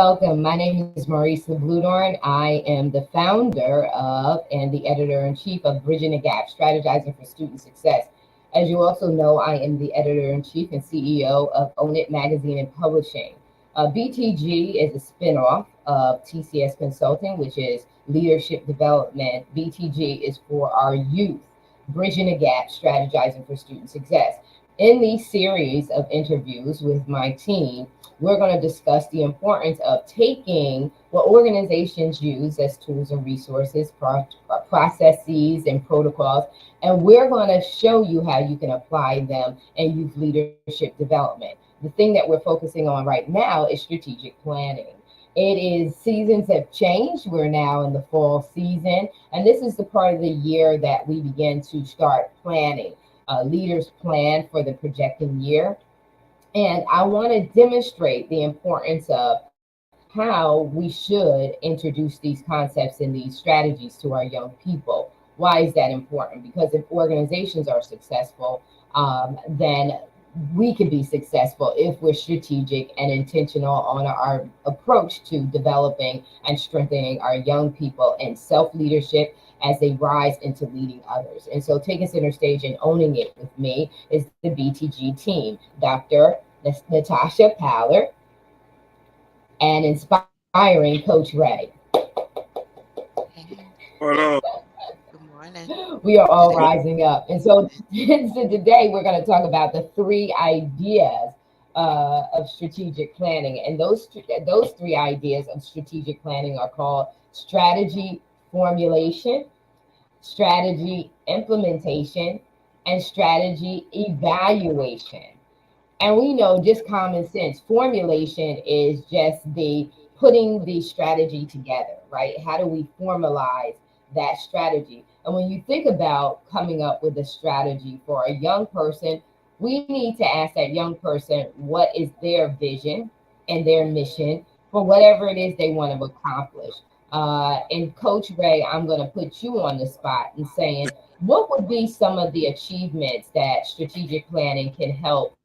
Welcome. My name is Marissa Bludorn. I am the founder of and the editor-in-chief of Bridging the Gap, Strategizing for Student Success. As you also know, I am the editor-in-chief and CEO of Own It Magazine and Publishing. BTG is a spinoff of TCS Consulting, which is leadership development. BTG is for our youth, Bridging the Gap, Strategizing for Student Success. In these series of interviews with my team, we're going to discuss the importance of taking what organizations use as tools and resources, processes, and protocols, and we're going to show you how you can apply them in youth leadership development. The thing that we're focusing on right now is strategic planning. It is seasons have changed. We're now in the fall season, and this is the part of the year that we begin to start planning. Leaders plan for the projecting year. And I want to demonstrate the importance of how we should introduce these concepts and these strategies to our young people. Why is that important? Because if organizations are successful, then we can be successful if we're strategic and intentional on our approach to developing and strengthening our young people in self leadership as they rise into leading others. And so, taking center stage and owning it with me is the BTG team, Dr. Natasha Power, and inspiring Coach Ray. Hey, Hold on. good morning. We are all So, rising up. And so, so today we're going to talk about the three ideas of strategic planning. And those three ideas of strategic planning are called strategy formulation, strategy implementation, and strategy evaluation. And we know just common sense formulation is just the putting the strategy together, right? How do we formalize that strategy? And when you think about coming up with a strategy for a young person, we need to ask that young person what is their vision and their mission for whatever it is they want to accomplish. And Coach Ray, I'm going to put you on the spot and saying, what would be some of the achievements that strategic planning can help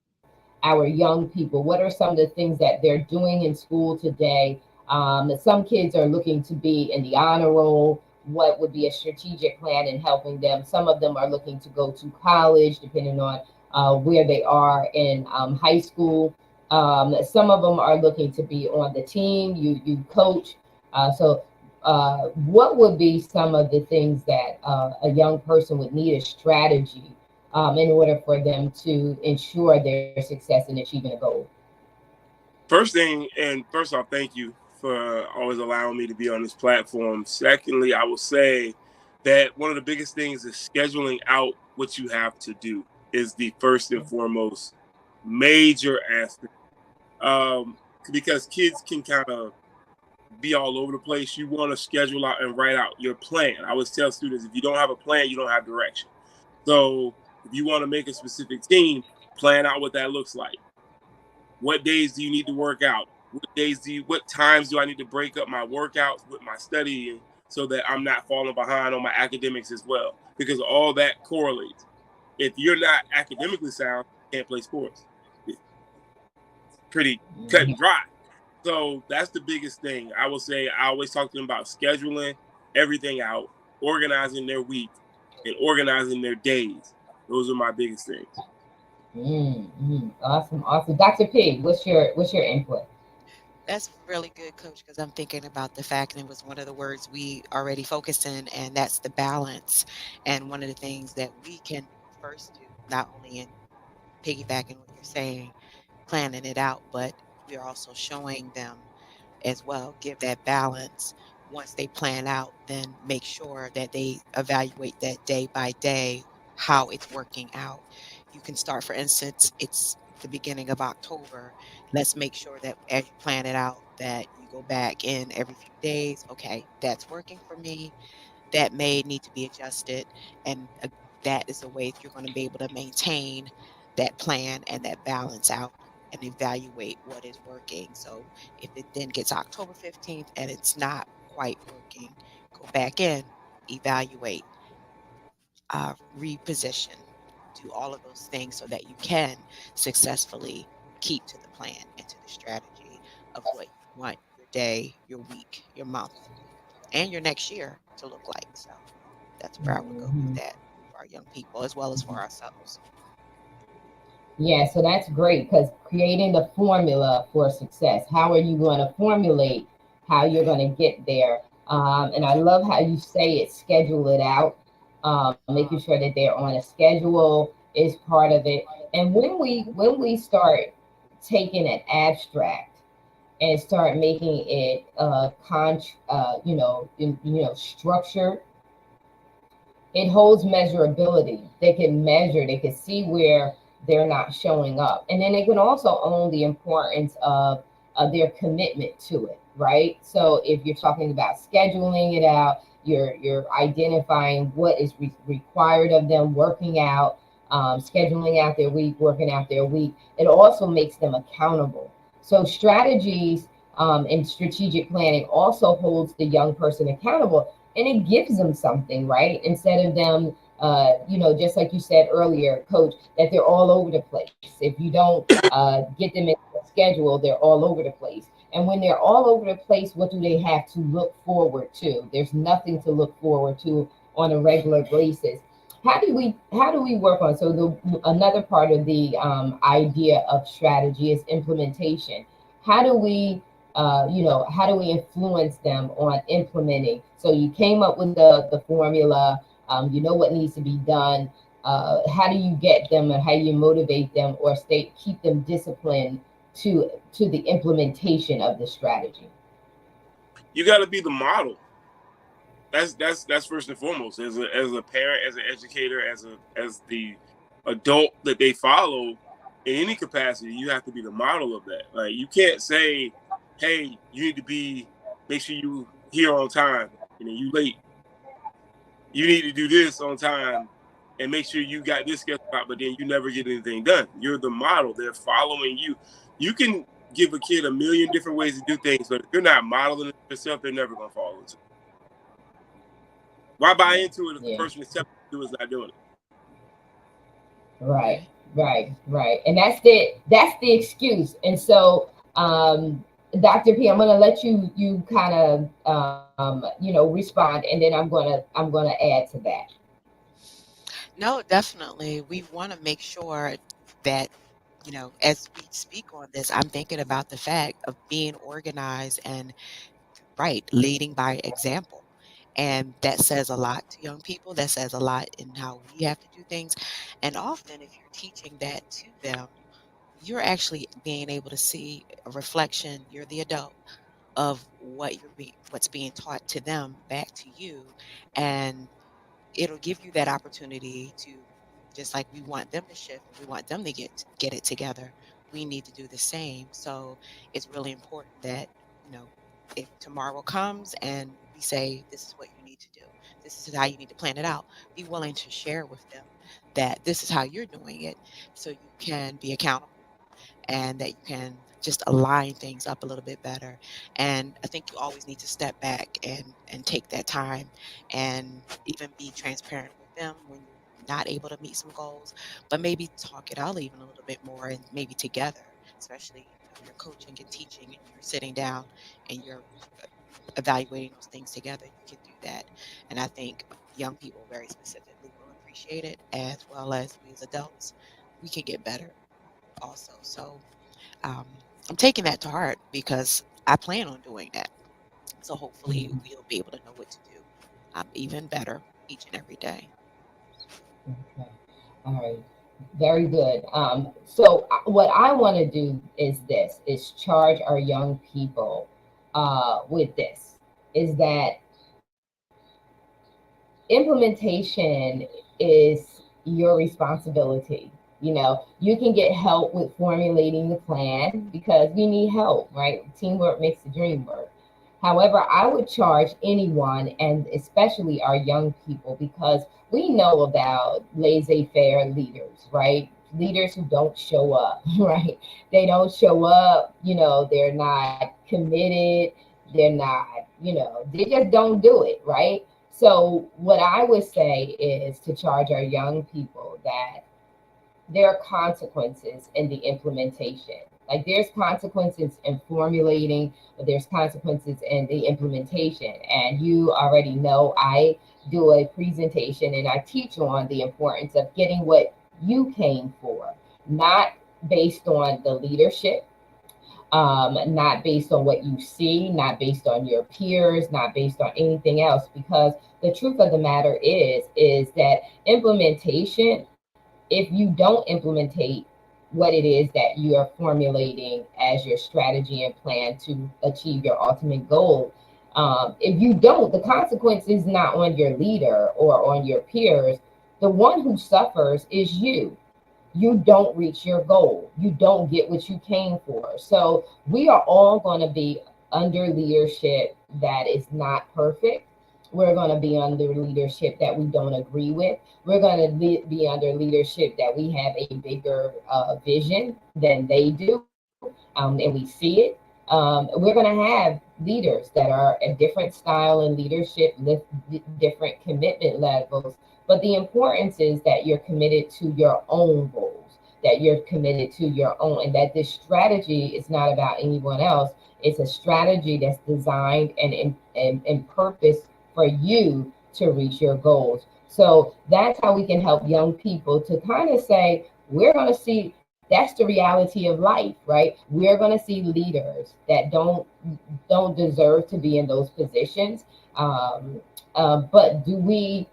our young people? What are some of the things that they're doing in school today? Some kids are looking to be in the honor roll. What would be a strategic plan in helping them? Some of them are looking to go to college, depending on where they are in high school. Some of them are looking to be on the team. You coach. What would be some of the things that a young person would need a strategy in order for them to ensure their success in achieving a goal? first thing, and first off, thank you for always allowing me to be on this platform. Secondly, I will say that one of the biggest things is scheduling out what you have to do is the first and foremost major aspect. Um, because kids can kind of be all over the place. You want to schedule out and write out your plan. I always tell students if you don't have a plan, you don't have direction. So if you want to make a specific team, plan out what that looks like. What days do you need to work out? What times do I need to break up my workouts with my studying so that I'm not falling behind on my academics as well? Because all that correlates. If you're not academically sound, you can't play sports. It's pretty cut and dry. So that's the biggest thing. I will say I always talk to them about scheduling everything out, organizing their week, and organizing their days. Those are my biggest things. Awesome, awesome. Dr. P, what's your input? That's really good, Coach, because I'm thinking about the fact, and it was one of the words we already focused in, and that's the balance. And one of the things that we can first do, not only in piggybacking what you're saying, planning it out, but we are also showing them as well, give that balance. Once they plan out, then make sure that they evaluate that day by day how it's working out. You can start, for instance, it's the beginning of October. Let's make sure that as you plan it out, that you go back in every few days. Okay, that's working for me. That may need to be adjusted. And that is a way that you're going to be able to maintain that plan and that balance out and evaluate what is working. So if it then gets October 15th and it's not quite working, go back in, evaluate, reposition, do all of those things so that you can successfully keep to the plan and to the strategy of what you want your day, your week, your month, and your next year to look like. So that's where I would go with Mhm. that for our young people as well as for ourselves. Yeah, so that's great because creating the formula for success. How are you going to formulate how you're Right. going to get there? And I love how you say it, schedule it out, making sure that they're on a schedule is part of it. And when we start taking an abstract and start making it structured, it holds measurability. They can measure, they can see where they're not showing up. And then they can also own the importance of their commitment to it, right? So if you're talking about scheduling it out, you're identifying what is required of them, working out, scheduling out their week, working out their week. It also makes them accountable. So strategies and strategic planning also holds the young person accountable, and it gives them something, right? Instead of them, just like you said earlier, Coach, that they're all over the place. If you don't get them in the schedule, they're all over the place. And when they're all over the place, what do they have to look forward to? There's nothing to look forward to on a regular basis. How do we work on, so the another part of the idea of strategy is implementation. How do we how do we influence them on implementing? So you came up with the formula, you know what needs to be done. How do you get them, and how do you motivate them or keep them disciplined to the implementation of the strategy? You got to be the model. That's first and foremost. As a parent, as an educator, as the adult that they follow in any capacity, you have to be the model of that. Like, you can't say, "Hey, you need to make sure you here on time. You late. You need to do this on time, and make sure you got this scheduled out." But then you never get anything done. You're the model. They're following you. You can give a kid a million different ways to do things, but if you're not modeling it yourself, they're never gonna follow it. Why buy Yeah, into it if the yeah. person is telling you is not doing it? Right, Right. right. And that's the excuse. And so, Dr. P, I'm gonna let you kind of respond, and then I'm gonna add to that. No, definitely. We want to make sure that, as we speak on this, I'm thinking about the fact of being organized and, right, leading by example. And that says a lot to young people. That says a lot in how we have to do things. And often, if you're teaching that to them, you're actually being able to see a reflection. You're the adult of what's being taught to them back to you, and it'll give you that opportunity to, just like we want them to shift and we want them to get it together, we need to do the same. So it's really important that, you know if tomorrow comes and we say this is what you need to do, this is how you need to plan it out, be willing to share with them that this is how you're doing it, so you can be accountable and that you can just align things up a little bit better. And I think you always need to step back and take that time and even be transparent with them when you're not able to meet some goals, but maybe talk it out even a little bit more and maybe together, especially you're coaching and teaching and you're sitting down and you're evaluating those things together. You can do that. And I think young people very specifically will appreciate it, as well as we as adults. We can get better also. So um, I'm taking that to heart because I plan on doing that. So hopefully Mhm. we'll be able to know what to do even better each and every day. Okay. All right. Very good. So what I want to do is charge our young people with this, is that implementation is your responsibility. You can get help with formulating the plan because we need help, right? Teamwork makes the dream work. However, I would charge anyone, and especially our young people, because we know about laissez faire leaders, right? Leaders who don't show up, right? They don't show up, they're not committed, they're not, they just don't do it, right? So, what I would say is to charge our young people that there are consequences in the implementation. Like there's consequences in formulating, but there's consequences in the implementation. And you already know I do a presentation and I teach on the importance of getting what you came for, not based on the leadership, not based on what you see, not based on your peers, not based on anything else. Because the truth of the matter is that implementation, if you don't implementate what it is that you are formulating as your strategy and plan to achieve your ultimate goal, if you don't, the consequence is not on your leader or on your peers. The one who suffers is you. You don't reach your goal. You don't get what you came for. So we are all going to be under leadership that is not perfect. We're going to be under leadership that we don't agree with. We're going to be under leadership that we have a bigger vision than they do, and we see it. We're going to have leaders that are a different style in leadership, different commitment levels. But the importance is that you're committed to your own goals, that you're committed to your own, and that this strategy is not about anyone else. It's a strategy that's designed and purpose for you to reach your goals. So that's how we can help young people to kind of say, we're going to see that's the reality of life, right? We're going to see leaders that don't deserve to be in those positions. But do we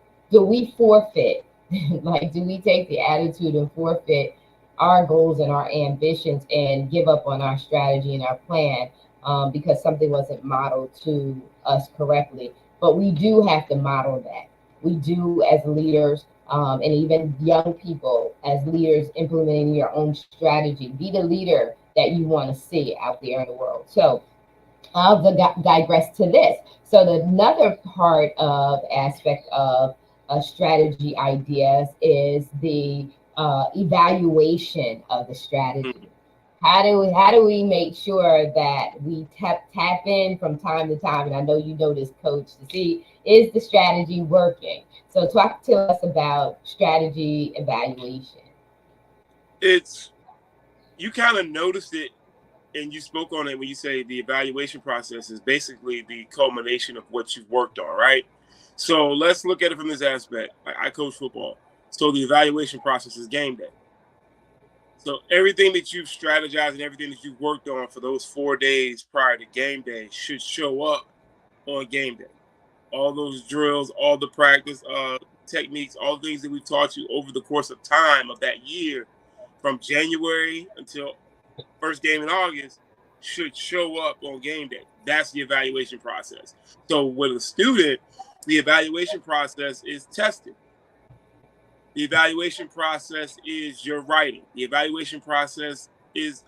forfeit? Like, do we take the attitude and forfeit our goals and our ambitions and give up on our strategy and our plan, because something wasn't modeled to us correctly? But we do have to model that. We do as leaders, and even young people as leaders implementing your own strategy. Be the leader that you want to see out there in the world. So I'll digress to this. So the another part of aspect of strategy ideas is the evaluation of the strategy. How do we make sure that we tap in from time to time? And I know you know this, coach, to see, is the strategy working? So talk to us about strategy evaluation. It's you kind of noticed it and you spoke on it when you say the evaluation process is basically the culmination of what you've worked on, right? So let's look at it from this aspect. I coach football. So the evaluation process is game day. So everything that you've strategized and everything that you've worked on for those 4 days prior to game day should show up on game day. All those drills, all the practice techniques, all the things that we've taught you over the course of time of that year, from January until first game in August, should show up on game day. That's the evaluation process. So with a student, the evaluation process is testing. The evaluation process is your writing. The evaluation process is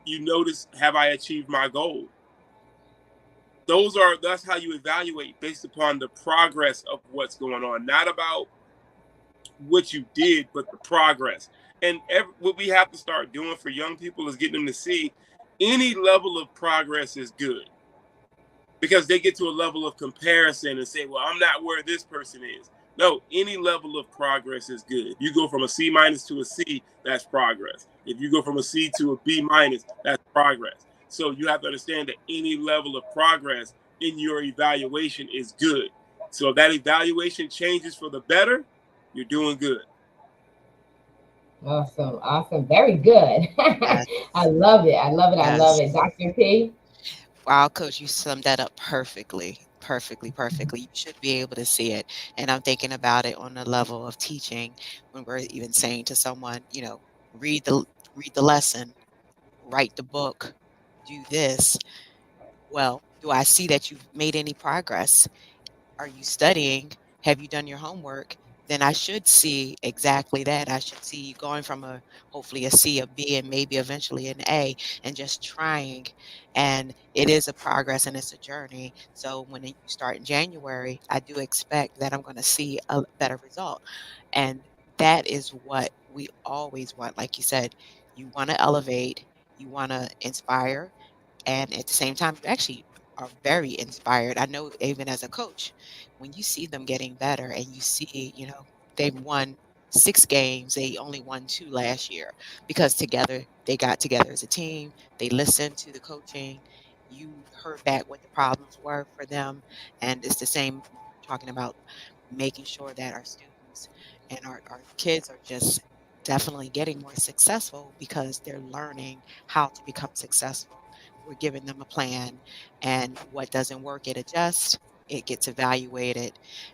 you notice, have I achieved my goal? That's how you evaluate, based upon the progress of what's going on, not about what you did, but the progress. And what we have to start doing for young people is getting them to see any level of progress is good, because they get to a level of comparison and say, well, I'm not where this person is. No, any level of progress is good. If you go from a C minus to a C, that's progress. If you go from a C to a B minus, that's progress. So you have to understand that any level of progress in your evaluation is good. So if that evaluation changes for the better, you're doing good. Awesome, awesome, very good. Yes, I love it. I love it. I love yes. it. Dr. P. Wow, coach, you summed that up perfectly, perfectly, perfectly. You should be able to see it. And I'm thinking about it on the level of teaching when we're even saying to someone, read the read the lesson, write the book, do this. Well, do I see that you've made any progress? Are you studying? Have you done your homework? Then I should see exactly that. I should see you going from hopefully a C, a B, and maybe eventually an A, and just trying. And it is a progress and it's a journey. So when you start in January, I do expect that I'm going to see a better result. And that is what we always want. Like you said, you want to elevate, you want to inspire, and at the same time, you actually are very inspired. I know even as a coach, when you see them getting better and you see, they've won 6 games. They only won 2 last year because they got together as a team. They listened to the coaching. You heard back what the problems were for them. And it's the same when we're talking about making sure that our students and our kids are just definitely getting more successful because they're learning how to become successful. We're giving them a plan, and what doesn't work, it adjusts, it gets evaluated,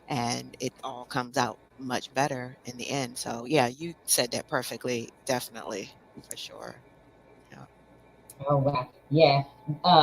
and it all comes out much better in the end. So, yeah, you said that perfectly, definitely, for sure. Yeah. Oh, wow. Yeah.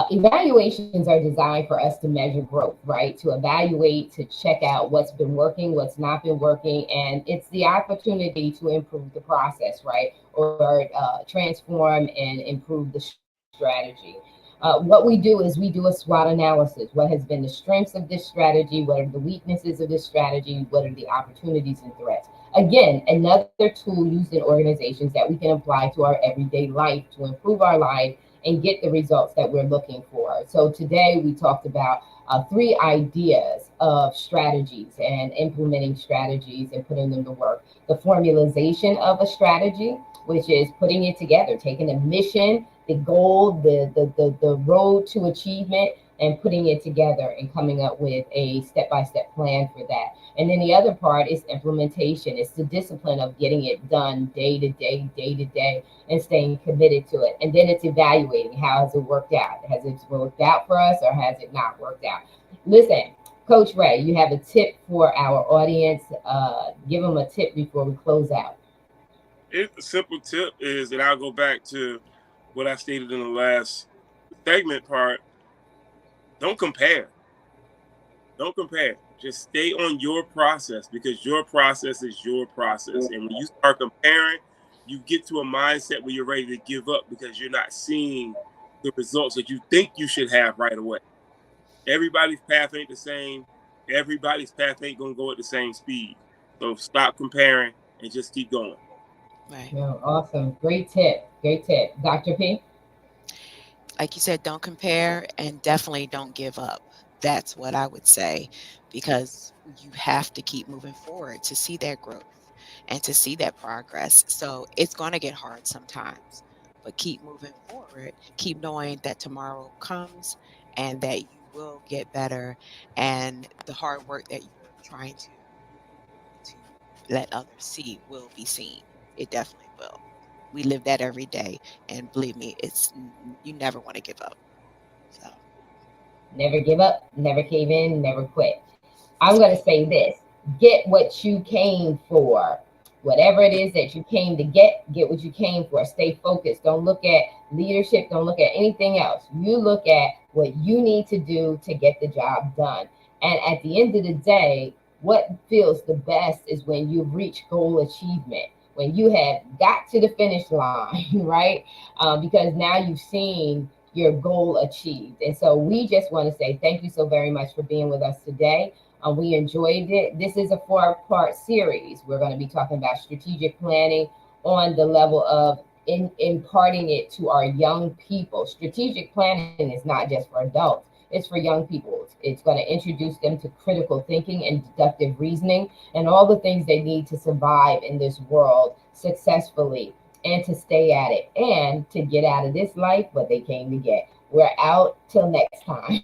Evaluations are designed for us to measure growth, right? To evaluate, to check out what's been working, what's not been working. And it's the opportunity to improve the process, right? Or transform and improve the strategy. What we do is we do a SWOT analysis. What has been the strengths of this strategy? What are the weaknesses of this strategy? What are the opportunities and threats? Again, another tool used in organizations that we can apply to our everyday life to improve our life and get the results that we're looking for. So today we talked about 3 ideas of strategies and implementing strategies and putting them to work. The formalization of a strategy, which is putting it together, taking a mission, the goal, the road to achievement, and putting it together and coming up with a step-by-step plan for that. And then the other part is implementation. It's the discipline of getting it done day to day, and staying committed to it. And then it's evaluating, how has it worked out? Has it worked out for us or has it not worked out? Listen, Coach Ray, you have a tip for our audience. Give them a tip before we close out. A simple tip is, and I'll go back to what I stated in the last segment part. Don't compare. Don't compare. Just stay on your process, because your process is your process. And when you start comparing, you get to a mindset where you're ready to give up because you're not seeing the results that you think you should have right away. Everybody's path ain't the same. Everybody's path ain't going to go at the same speed. So stop comparing and just keep going. Right. No, awesome. Great tip. Great tip. Dr. P? Like you said, don't compare and definitely don't give up. That's what I would say, because you have to keep moving forward to see that growth and to see that progress. So it's going to get hard sometimes, but keep moving forward. Keep knowing that tomorrow comes and that you will get better, and the hard work that you're trying to let others see will be seen. It definitely will. We live that every day, and believe me, you never want to give up. So, Never give up, never cave in, never quit. I'm going to say this: get what you came for. Whatever it is that you came to get what you came for. Stay focused. Don't look at leadership. Don't look at anything else. You look at what you need to do to get the job done. And at the end of the day, what feels the best is when you reach goal achievement, when you have got to the finish line, right? Because now you've seen your goal achieved. And so we just want to say thank you so very much for being with us today. We enjoyed it. This is a 4-part series. We're going to be talking about strategic planning on the level of imparting it to our young people. Strategic planning is not just for adults, it's for young people. It's going to introduce them to critical thinking and deductive reasoning and all the things they need to survive in this world successfully and to stay at it and to get out of this life what they came to get. We're out till next time.